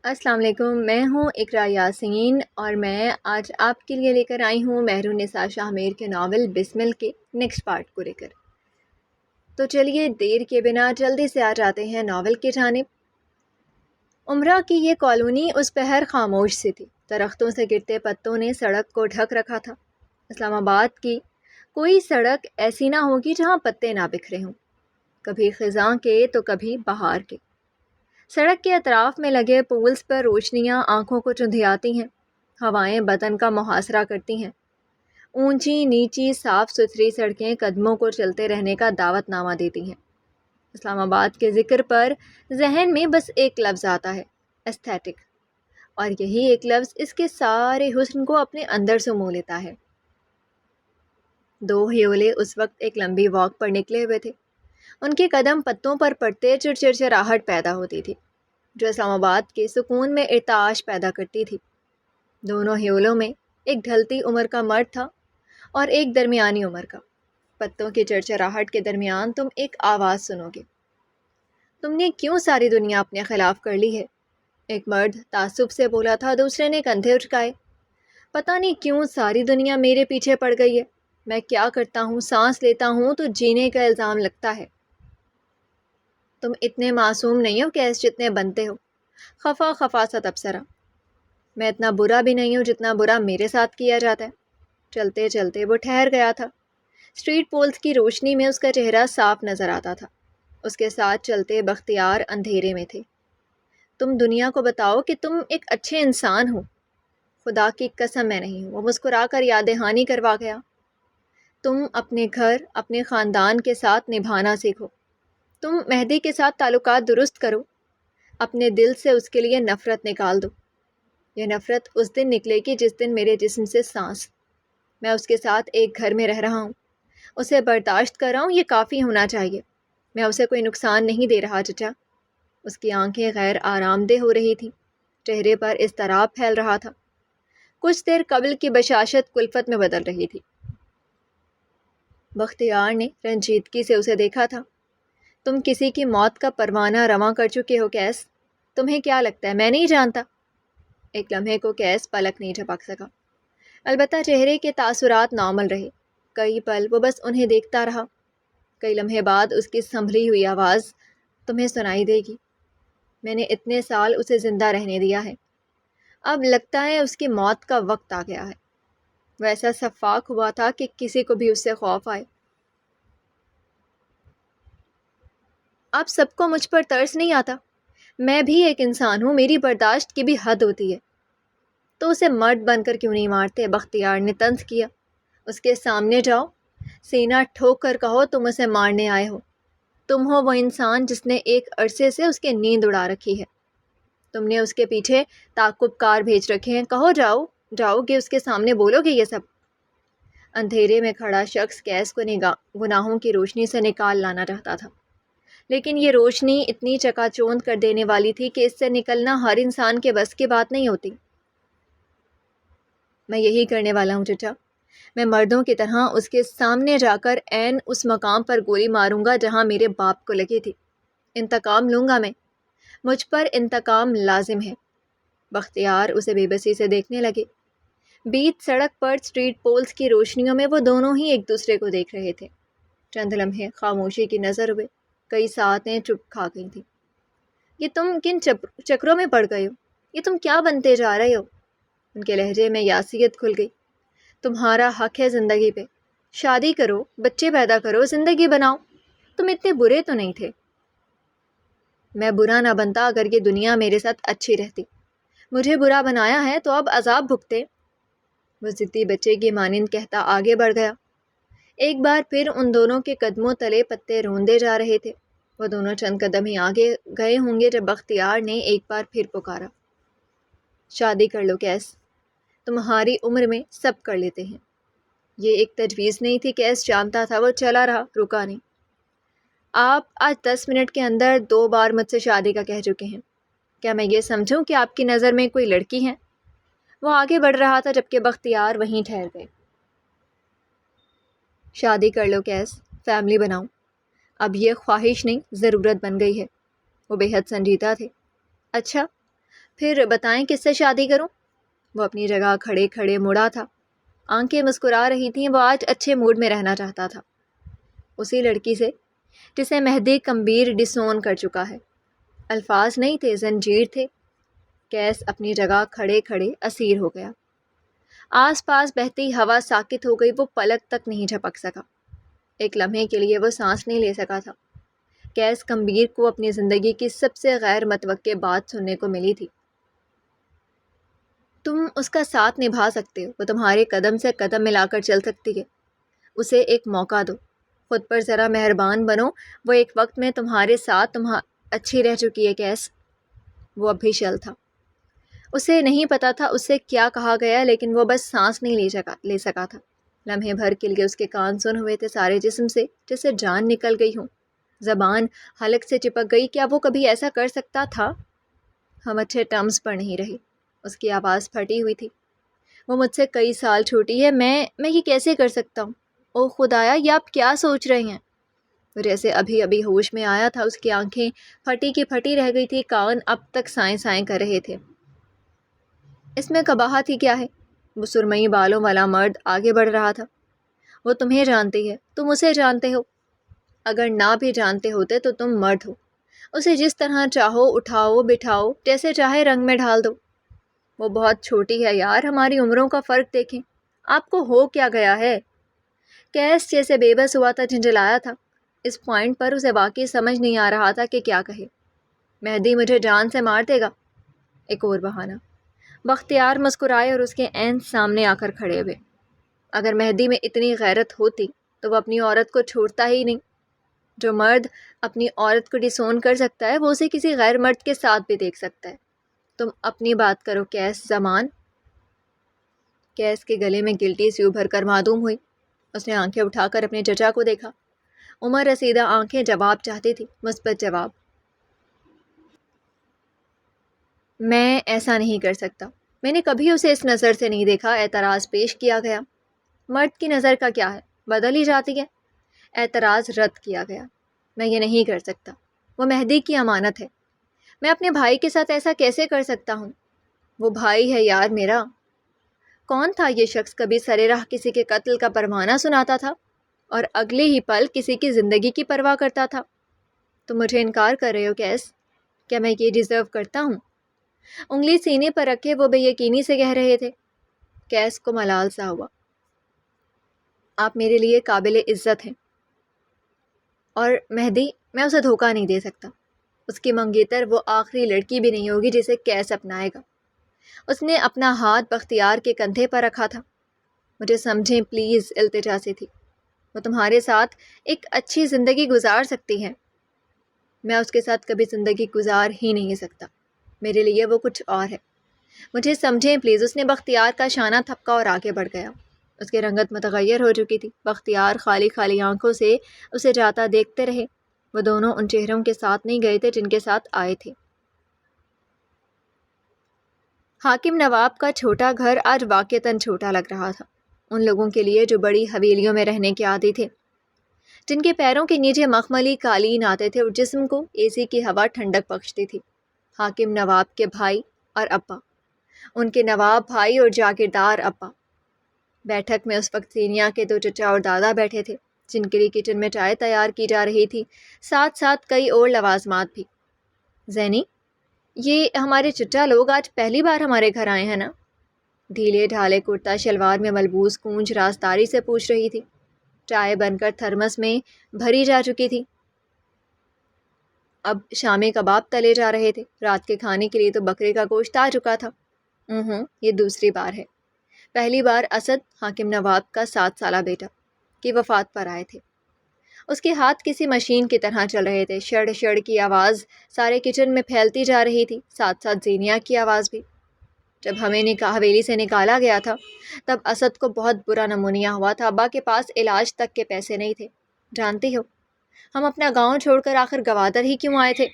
السلام علیکم، میں ہوں اقرا یاسین اور میں آج آپ کے لیے لے کر آئی ہوں مہرالنساء شاہ میر کے ناول بسمل کے نیکسٹ پارٹ کو لے کر۔ تو چلیے دیر کے بنا جلدی سے آ جاتے ہیں ناول کی جانب۔ امرا کی یہ کالونی اس پہر خاموش سی تھی، درختوں سے گرتے پتوں نے سڑک کو ڈھک رکھا تھا۔ اسلام آباد کی کوئی سڑک ایسی نہ ہوگی جہاں پتے نہ بکھرے ہوں، کبھی خزاں کے تو کبھی بہار کے۔ سڑک کے اطراف میں لگے پولز پر روشنیاں آنکھوں کو چندھیاتی ہیں، ہوائیں بدن کا محاصرہ کرتی ہیں۔ اونچی نیچی صاف ستھری سڑکیں قدموں کو چلتے رہنے کا دعوت نامہ دیتی ہیں۔ اسلام آباد کے ذکر پر ذہن میں بس ایک لفظ آتا ہے، ایستھیٹک، اور یہی ایک لفظ اس کے سارے حسن کو اپنے اندر سمو لیتا ہے۔ دو ہیولے اس وقت ایک لمبی واک پر نکلے ہوئے تھے۔ ان کے قدم پتوں پر پڑتے چرچراہٹ پیدا ہوتی تھی جو اسلام آباد کے سکون میں ارتعاش پیدا کرتی تھی۔ دونوں ہیولوں میں ایک ڈھلتی عمر کا مرد تھا اور ایک درمیانی عمر کا۔ پتوں کی چرچراہٹ کے درمیان تم ایک آواز سنو گے، تم نے کیوں ساری دنیا اپنے خلاف کر لی ہے؟ ایک مرد تعصب سے بولا تھا، دوسرے نے کندھے اچکائے۔ پتہ نہیں کیوں ساری دنیا میرے پیچھے پڑ گئی ہے، میں کیا کرتا ہوں، سانس لیتا ہوں تو جینے کا الزام لگتا ہے۔ تم اتنے معصوم نہیں ہو کیس جتنے بنتے ہو، خفا خفا سا تبصرہ۔ میں اتنا برا بھی نہیں ہوں جتنا برا میرے ساتھ کیا جاتا ہے۔ چلتے چلتے وہ ٹھہر گیا تھا۔ اسٹریٹ پولز کی روشنی میں اس کا چہرہ صاف نظر آتا تھا۔ اس کے ساتھ چلتے بختیار اندھیرے میں تھے۔ تم دنیا کو بتاؤ کہ تم ایک اچھے انسان ہو۔ خدا کی قسم میں نہیں ہوں، وہ مسکرا کر یاد دہانی کروا گیا۔ تم اپنے گھر، اپنے خاندان کے ساتھ نبھانا سیکھو۔ تم مہدی کے ساتھ تعلقات درست کرو، اپنے دل سے اس کے لیے نفرت نکال دو۔ یہ نفرت اس دن نکلے گی جس دن میرے جسم سے سانس۔ میں اس کے ساتھ ایک گھر میں رہ رہا ہوں، اسے برداشت کر رہا ہوں، یہ کافی ہونا چاہیے۔ میں اسے کوئی نقصان نہیں دے رہا چچا۔ اس کی آنکھیں غیر آرام دہ ہو رہی تھیں، چہرے پر اضطراب پھیل رہا تھا۔ کچھ دیر قبل کی بشاشت کلفت میں بدل رہی تھی۔ بختیار نے رنجیدگی سے اسے دیکھا تھا۔ تم کسی کی موت کا پروانہ رواں کر چکے ہو کیس، تمہیں کیا لگتا ہے میں نہیں جانتا؟ ایک لمحے کو کیس پلک نہیں جھپک سکا، البتہ چہرے کے تاثرات نارمل رہے۔ کئی پل وہ بس انہیں دیکھتا رہا۔ کئی لمحے بعد اس کی سنبھلی ہوئی آواز تمہیں سنائی دے گی، میں نے اتنے سال اسے زندہ رہنے دیا ہے، اب لگتا ہے اس کی موت کا وقت آ گیا ہے۔ وہ ایسا شفاق ہوا تھا کہ کسی کو بھی اس سے خوف آئے۔ اب سب کو مجھ پر ترس نہیں آتا، میں بھی ایک انسان ہوں، میری برداشت کی بھی حد ہوتی ہے۔ تو اسے مرد بن کر کیوں نہیں مارتے؟ بختیار نے طنز کیا۔ اس کے سامنے جاؤ، سینہ ٹھوک کر کہو تم اسے مارنے آئے ہو۔ تم ہو وہ انسان جس نے ایک عرصے سے اس کی نیند اڑا رکھی ہے۔ تم نے اس کے پیچھے تعقب کار بھیج رکھے ہیں، کہو جاؤ گے اس کے سامنے بولو گے یہ سب؟ اندھیرے میں کھڑا شخص کیس کو گناہوں کی روشنی سے نکال لانا چاہتا تھا، لیکن یہ روشنی اتنی چکا چوند کر دینے والی تھی کہ اس سے نکلنا ہر انسان کے بس کی بات نہیں ہوتی۔ میں یہی کرنے والا ہوں چچا، میں مردوں کی طرح اس کے سامنے جا کر عین اس مقام پر گولی ماروں گا جہاں میرے باپ کو لگی تھی۔ انتقام لوں گا میں، مجھ پر انتقام لازم ہے۔ بختیار اسے بے بسی سے دیکھنے لگے۔ بیچ سڑک پر اسٹریٹ پولز کی روشنیوں میں وہ دونوں ہی ایک دوسرے کو دیکھ رہے تھے۔ چند لمحے خاموشی کی نظر ہوئے، کئی ساعتیں چپ کھا گئی تھیں۔ یہ تم کن چکروں میں پڑ گئے ہو؟ یہ تم کیا بنتے جا رہے ہو؟ ان کے لہجے میں یاسیت کھل گئی۔ تمہارا حق ہے زندگی پہ، شادی کرو، بچے پیدا کرو، زندگی بناؤ، تم اتنے برے تو نہیں تھے۔ میں برا نہ بنتا اگر یہ دنیا میرے ساتھ اچھی رہتی، مجھے برا بنایا ہے تو اب عذاب بھگتے۔ وہ ضدی بچے کی مانند کہتا آگے بڑھ گیا۔ ایک بار پھر ان دونوں کے قدموں تلے پتے روندے جا رہے تھے۔ وہ دونوں چند قدم ہی آگے گئے ہوں گے جب بختیار نے ایک بار پھر پکارا، شادی کر لو کیس، تمہاری عمر میں سب کر لیتے ہیں۔ یہ ایک تجویز نہیں تھی، کیس جانتا تھا، وہ چلا رہا، رکا نہیں۔ آپ آج 10 منٹ کے اندر 2 بار مجھ سے شادی کا کہہ چکے ہیں، کیا میں یہ سمجھوں کہ آپ کی نظر میں کوئی لڑکی ہے؟ وہ آگے بڑھ رہا تھا جبکہ بختیار وہیں ٹھہر گئے۔ شادی کر لو کیس، فیملی بناؤ، اب یہ خواہش نہیں ضرورت بن گئی ہے۔ وہ بے حد سنجیدہ تھے۔ اچھا پھر بتائیں کس سے شادی کروں؟ وہ اپنی جگہ کھڑے کھڑے مڑا تھا، آنکھیں مسکرا رہی تھیں۔ وہ آج اچھے موڈ میں رہنا چاہتا تھا، اسی لڑکی سے جسے مہدی کمبیر ڈسون کر چکا ہے۔ الفاظ نہیں تھے، زنجیر تھے۔ کیس اپنی جگہ کھڑے کھڑے اسیر ہو گیا۔ آس پاس بہتی ہوا ساکت ہو گئی، وہ پلک تک نہیں جھپک سکا۔ ایک لمحے کے لیے وہ سانس نہیں لے سکا تھا۔ کیس کمبیر کو اپنی زندگی کی سب سے غیر متوقع بات سننے کو ملی تھی۔ تم اس کا ساتھ نبھا سکتے ہو، وہ تمہارے قدم سے قدم ملا کر چل سکتی ہے، اسے ایک موقع دو، خود پر ذرا مہربان بنو، وہ ایک وقت میں تمہارے ساتھ اچھی رہ چکی ہے کیس۔ وہ اب بھی شل تھا، اسے نہیں پتا تھا اس سے کیا کہا گیا، لیکن وہ بس سانس نہیں لے سکا تھا۔ لمحے بھر کے لیے اس کے کان سن ہوئے تھے سارے جسم سے، جیسے جان نکل گئی ہوں، زبان حلق سے چپک گئی۔ کیا وہ کبھی ایسا کر سکتا تھا؟ ہم اچھے ٹرمز پر نہیں رہے۔ اس کی آواز پھٹی ہوئی تھی۔ وہ مجھ سے کئی سال چھوٹی ہے، میں یہ کیسے کر سکتا ہوں؟ او خدایا، یہ آپ کیا سوچ رہے ہیں؟ وہ جیسے ابھی ابھی ہوش میں آیا تھا، اس کی آنکھیں پھٹی کی پھٹی رہ گئی تھی، کان اب تک سائیں سائیں کر رہے تھے۔ اس میں قباحت ہی کیا ہے؟ وہ سرمئی بالوں والا مرد آگے بڑھ رہا تھا۔ وہ تمہیں جانتی ہے، تم اسے جانتے ہو، اگر نہ بھی جانتے ہوتے تو تم مرد ہو، اسے جس طرح چاہو اٹھاؤ بٹھاؤ، جیسے چاہے رنگ میں ڈھال دو۔ وہ بہت چھوٹی ہے یار، ہماری عمروں کا فرق دیکھیں، آپ کو ہو کیا گیا ہے؟ کیس جیسے بے بس ہوا تھا، جھنجھلایا تھا۔ اس پوائنٹ پر اسے واقعی سمجھ نہیں آ رہا تھا کہ کیا کہے۔ مہدی مجھے جان سے مار دے گا۔ ایک اور بہانہ۔ بختیار مسکرائے اور اس کے عین سامنے آ کر کھڑے ہوئے۔ اگر مہدی میں اتنی غیرت ہوتی تو وہ اپنی عورت کو چھوڑتا ہی نہیں۔ جو مرد اپنی عورت کو ڈسون کر سکتا ہے، وہ اسے کسی غیر مرد کے ساتھ بھی دیکھ سکتا ہے۔ تم اپنی بات کرو کیس زمان۔ کیس کے گلے میں گلٹی سی ابھر کر معدوم ہوئی۔ اس نے آنکھیں اٹھا کر اپنے چچا کو دیکھا۔ عمر رسیدہ آنکھیں جواب چاہتی تھی، مثبت جواب۔ میں ایسا نہیں کر سکتا، میں نے کبھی اسے اس نظر سے نہیں دیکھا۔ اعتراض پیش کیا گیا۔ مرد کی نظر کا کیا ہے، بدل ہی جاتی ہے۔ اعتراض رد کیا گیا۔ میں یہ نہیں کر سکتا، وہ مہدی کی امانت ہے، میں اپنے بھائی کے ساتھ ایسا کیسے کر سکتا ہوں؟ وہ بھائی ہے یار میرا۔ کون تھا یہ شخص کبھی سرے راہ کسی کے قتل کا پروانہ سناتا تھا اور اگلے ہی پل کسی کی زندگی کی پرواہ کرتا تھا؟ تم مجھے انکار کر رہے ہو کیس؟ کیا میں یہ ڈیزرو کرتا ہوں؟ انگلی سینے پر رکھے وہ بے یقینی سے کہہ رہے تھے۔ کیس کو ملال سا ہوا۔ آپ میرے لیے قابل عزت ہیں، اور مہدی، میں اسے دھوکہ نہیں دے سکتا۔ اس کی منگیتر وہ آخری لڑکی بھی نہیں ہوگی جسے کیس اپنائے گا۔ اس نے اپنا ہاتھ بختیار کے کندھے پر رکھا تھا۔ مجھے سمجھیں پلیز، التجا سے تھی۔ وہ تمہارے ساتھ ایک اچھی زندگی گزار سکتی ہے، میں اس کے ساتھ کبھی زندگی گزار ہی نہیں سکتا، میرے لیے وہ کچھ اور ہے۔ مجھے سمجھیں پلیز۔ اس نے بختیار کا شانہ تھپکا اور آگے بڑھ گیا۔ اس کی رنگت متغیر ہو چکی تھی۔ بختیار خالی خالی آنکھوں سے اسے جاتا دیکھتے رہے۔ وہ دونوں ان چہروں کے ساتھ نہیں گئے تھے جن کے ساتھ آئے تھے۔ حاکم نواب کا چھوٹا گھر آج واقعتاً چھوٹا لگ رہا تھا ان لوگوں کے لیے جو بڑی حویلیوں میں رہنے کے عادی تھے، جن کے پیروں کے نیچے مخملی قالین آتے تھے اور جسم کو اے سی کی ہوا ٹھنڈک بخشتی تھی۔ حاکم نواب کے بھائی اور ابا، ان کے نواب بھائی اور جاگیردار ابا۔ بیٹھک میں اس وقت سینیا کے دو چچا اور دادا بیٹھے تھے، جن کے لیے کچن میں چائے تیار کی جا رہی تھی، ساتھ ساتھ کئی اور لوازمات بھی۔ زینی، یہ ہمارے چچا لوگ آج پہلی بار ہمارے گھر آئے ہیں نا؟ ڈھیلے ڈھالے کرتا شلوار میں ملبوس کونج رازداری سے پوچھ رہی تھی۔ چائے بن کر تھرمس میں بھری جا چکی تھی۔ اب شامی کباب تلے جا رہے تھے۔ رات کے کھانے کے لیے تو بکرے کا گوشت آ چکا تھا۔ یہ دوسری بار ہے۔ پہلی بار اسد، حاکم نواب کا 7 سالہ بیٹا، کی وفات پر آئے تھے۔ اس کے ہاتھ کسی مشین کی طرح چل رہے تھے۔ شڑ شڑ کی آواز سارے کچن میں پھیلتی جا رہی تھی، ساتھ ساتھ زینیا کی آواز بھی۔ جب ہمیں حویلی سے نکالا گیا تھا تب اسد کو بہت برا نمونیا ہوا تھا۔ ابا کے پاس علاج تک کے پیسے نہیں تھے۔ جانتی ہو، ہم اپنا گاؤں چھوڑ کر آخر گوادر ہی کیوں آئے تھے؟